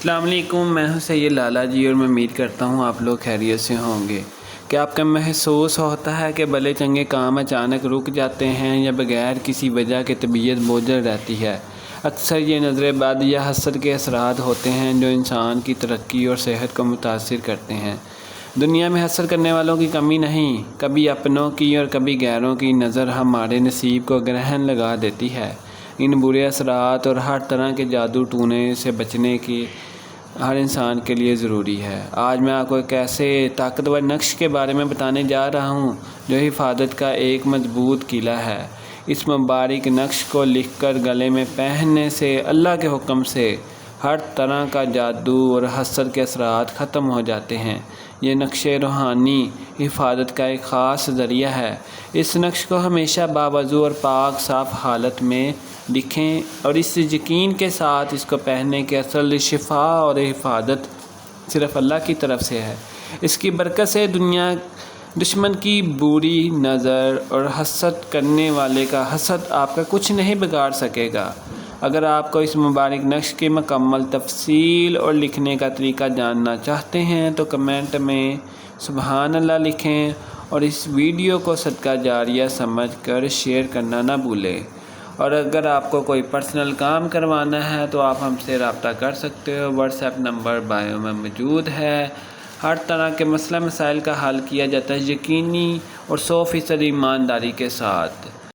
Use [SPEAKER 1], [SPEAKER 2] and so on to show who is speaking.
[SPEAKER 1] السلام علیکم، میں ہوں سید لالا جی، اور میں امید کرتا ہوں آپ لوگ خیریت سے ہوں گے۔ کیا آپ کا محسوس ہوتا ہے کہ بھلے چنگے کام اچانک رک جاتے ہیں یا بغیر کسی وجہ کے طبیعت بوجھل رہتی ہے؟ اکثر یہ نظر بد یا حسد کے اثرات ہوتے ہیں جو انسان کی ترقی اور صحت کو متاثر کرتے ہیں۔ دنیا میں حسد کرنے والوں کی کمی نہیں، کبھی اپنوں کی اور کبھی غیروں کی نظر ہمارے نصیب کو گرہن لگا دیتی ہے۔ ان برے اثرات اور ہر طرح کے جادو ٹونے سے بچنے کی ہر انسان کے لیے ضروری ہے۔ آج میں آپ کو ایک ایسے طاقتور نقش کے بارے میں بتانے جا رہا ہوں جو حفاظت کا ایک مضبوط قلعہ ہے۔ اس مبارک نقش کو لکھ کر گلے میں پہننے سے اللہ کے حکم سے ہر طرح کا جادو اور حسد کے اثرات ختم ہو جاتے ہیں۔ یہ نقش روحانی حفاظت کا ایک خاص ذریعہ ہے۔ اس نقش کو ہمیشہ باوضو اور پاک صاف حالت میں لکھیں اور اس یقین کے ساتھ اس کو پہننے کے اصل شفا اور حفاظت صرف اللہ کی طرف سے ہے۔ اس کی برکت سے دشمن کی بری نظر اور حسد کرنے والے کا حسد آپ کا کچھ نہیں بگاڑ سکے گا۔ اگر آپ کو اس مبارک نقش کی مکمل تفصیل اور لکھنے کا طریقہ جاننا چاہتے ہیں تو کمنٹ میں سبحان اللہ لکھیں اور اس ویڈیو کو صدقہ جاریہ سمجھ کر شیئر کرنا نہ بھولیں۔ اور اگر آپ کو کوئی پرسنل کام کروانا ہے تو آپ ہم سے رابطہ کر سکتے ہو، واٹس ایپ نمبر بائیو میں موجود ہے۔ ہر طرح کے مسئلہ مسائل کا حل کیا جاتا ہے یقینی اور 100% ایمانداری کے ساتھ۔